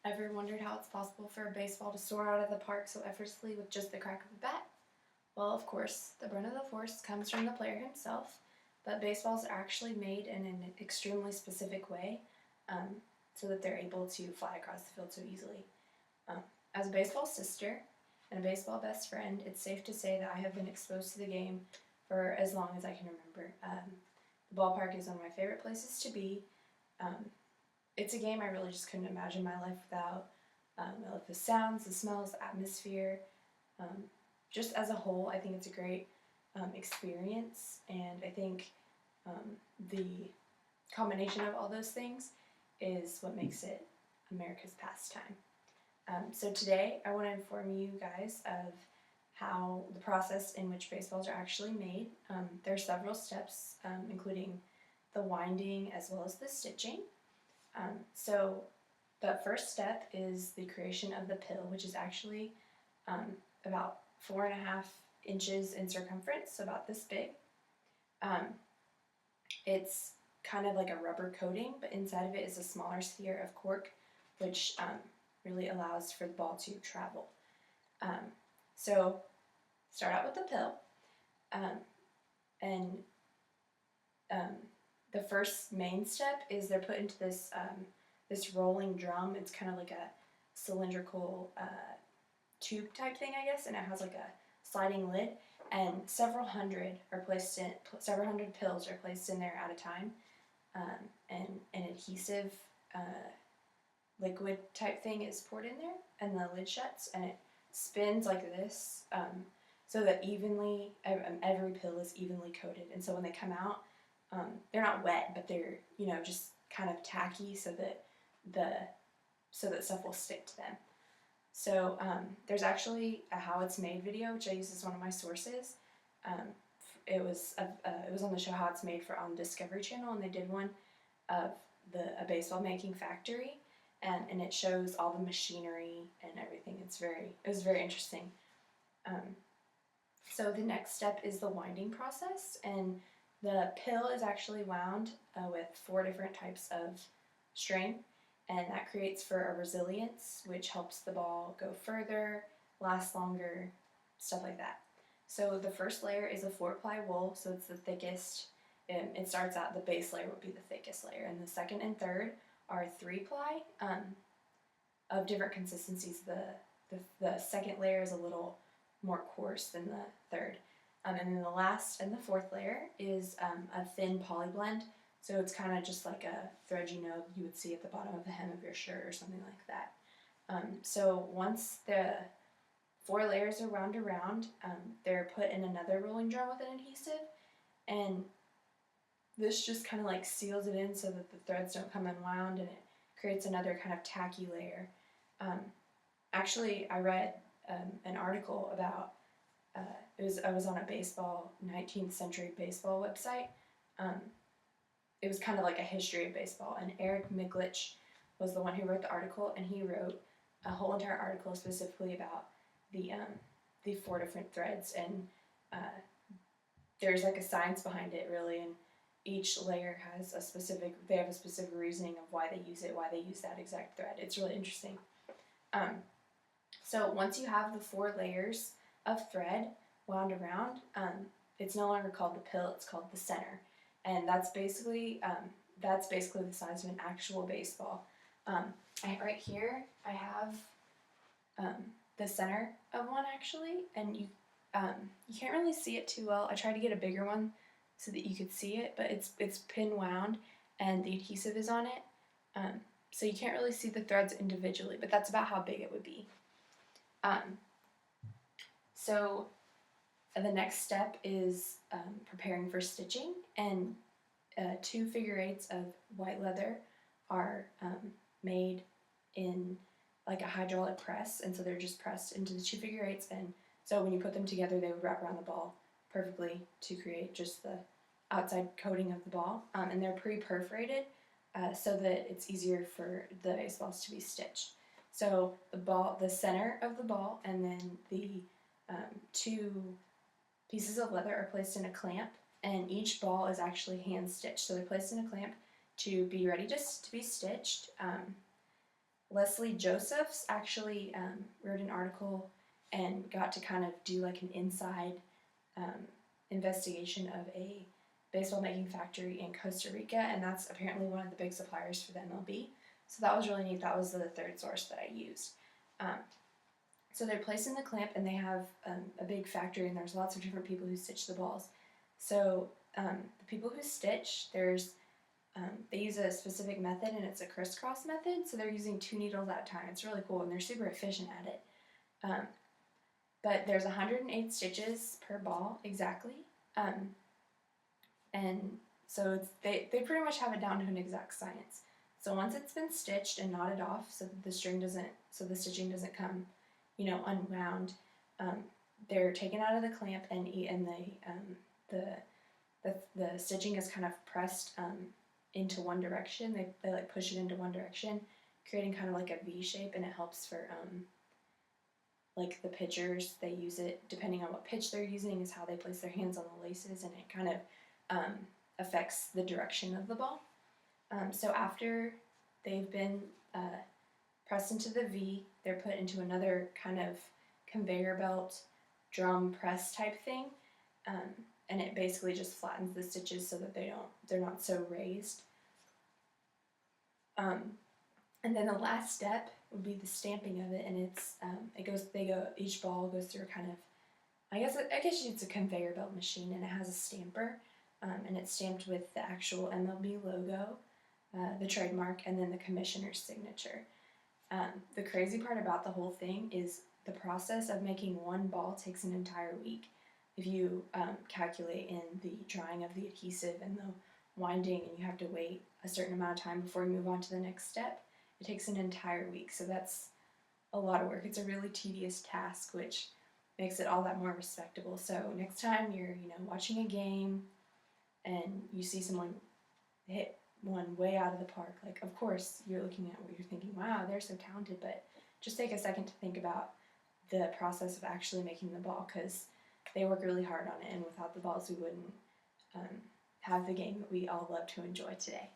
Ever wondered how it's possible for a baseball to soar out of the park so effortlessly with just the crack of a bat? Well, of course, the brunt of the force comes from the player himself, but baseballs are actually made in an extremely specific way so that they're able to fly across the field so easily. Um, as a baseball sister and a baseball best friend, it's safe to say that I have been exposed to the game for as long as I can remember. The ballpark is one of my favorite places to be. Um, it's a game I really just couldn't imagine my life without. I love the sounds, the smells, the atmosphere. Um, just as a whole, I think it's a great experience, and I think the combination of all those things is what makes it America's pastime. So today, I want to inform you guys of how the process in which baseballs are actually made. There are several steps, including the winding as well as the stitching. So the first step is the creation of the pill, which is actually about 4.5 inches in circumference, so about this big. It's kind of like a rubber coating, but inside of it is a smaller sphere of cork, which really allows for the ball to travel. So start out with the pill, and the first main step is they're put into this rolling drum. It's kind of like a cylindrical tube type thing, I guess, and it has like a sliding lid, and several hundred pills are placed in there at a time, and an adhesive liquid type thing is poured in there, and the lid shuts, and it spins like this, so that every pill is evenly coated, and so when they come out, they're not wet, but they're just kind of tacky, so that stuff will stick to them. So there's actually a how it's made video, which I use as one of my sources. It was on the show How It's Made on Discovery Channel, and they did one of a baseball making factory, and it shows all the machinery and everything. It was very interesting. So the next step is the winding process, and the pill is actually wound with 4 different types of string, and that creates for a resilience, which helps the ball go further, last longer, stuff like that. So the first layer is a 4-ply wool, so it's the thickest. It starts out, the base layer would be the thickest layer, and the second and third are 3-ply of different consistencies. The second layer is a little more coarse than the third. And then the last and the fourth layer is a thin poly blend, so it's kind of just like a thread you would see at the bottom of the hem of your shirt or something like that. So once the 4 layers are wound around, they're put in another rolling drum with an adhesive, and this just kind of like seals it in so that the threads don't come unwound, and it creates another kind of tacky layer. Actually, I read an article about I was on a 19th century baseball website. It was kind of like a history of baseball, and Eric Miglich was the one who wrote the article, and he wrote a whole entire article specifically about the 4 different threads, and there's like a science behind it, really, and each layer has a specific reasoning of why they use it, why they use that exact thread. It's really interesting. So once you have the 4 layers of thread wound around, it's no longer called the pill, it's called the center. And that's basically the size of an actual baseball. Right here, I have the center of one, actually, and you can't really see it too well. I tried to get a bigger one so that you could see it, but it's pin wound, and the adhesive is on it, so you can't really see the threads individually, but that's about how big it would be. So the next step is preparing for stitching, and 2 figure-8s of white leather are made in like a hydraulic press, and so they're just pressed into the 2 figure-8s, and so when you put them together, they would wrap around the ball perfectly to create just the outside coating of the ball, and they're pre-perforated so that it's easier for the baseballs to be stitched. So the center of the ball, and then the 2 pieces of leather are placed in a clamp, and each ball is actually hand stitched. So they're placed in a clamp to be ready to be stitched. Leslie Josephs actually wrote an article and got to kind of do like an inside um, investigation of a baseball making factory in Costa Rica, and that's apparently one of the big suppliers for the MLB. So that was really neat. That was the third source that I used. Um, so they're placed in the clamp, and they have a big factory, and there's lots of different people who stitch the balls. So the people who stitch, they use a specific method, and it's a crisscross method. So they're using 2 needles at a time. It's really cool, and they're super efficient at it. But there's 108 stitches per ball exactly, and so they pretty much have it down to an exact science. So once it's been stitched and knotted off, so that the stitching doesn't come, unwound, they're taken out of the clamp, and the stitching is kind of pressed into one direction. They like push it into one direction, creating kind of like a V shape, and it helps for like the pitchers. They use it depending on what pitch they're using is how they place their hands on the laces, and it kind of affects the direction of the ball. So after they've been pressed into the V, they're put into another kind of conveyor belt drum press type thing, and it basically just flattens the stitches so that they're not so raised. And then the last step would be the stamping of it, and each ball goes through a kind of, I guess it's a conveyor belt machine, and it has a stamper, and it's stamped with the actual MLB logo, the trademark, and then the commissioner's signature. The crazy part about the whole thing is the process of making one ball takes an entire week. If you calculate in the drying of the adhesive and the winding, and you have to wait a certain amount of time before you move on to the next step, it takes an entire week. So that's a lot of work. It's a really tedious task, which makes it all that more respectable. So next time you're, watching a game and you see someone hit one way out of the park, like, of course you're looking at what you're thinking, wow, they're so talented, but just take a second to think about the process of actually making the ball, because they work really hard on it, and without the balls we wouldn't have the game that we all love to enjoy today.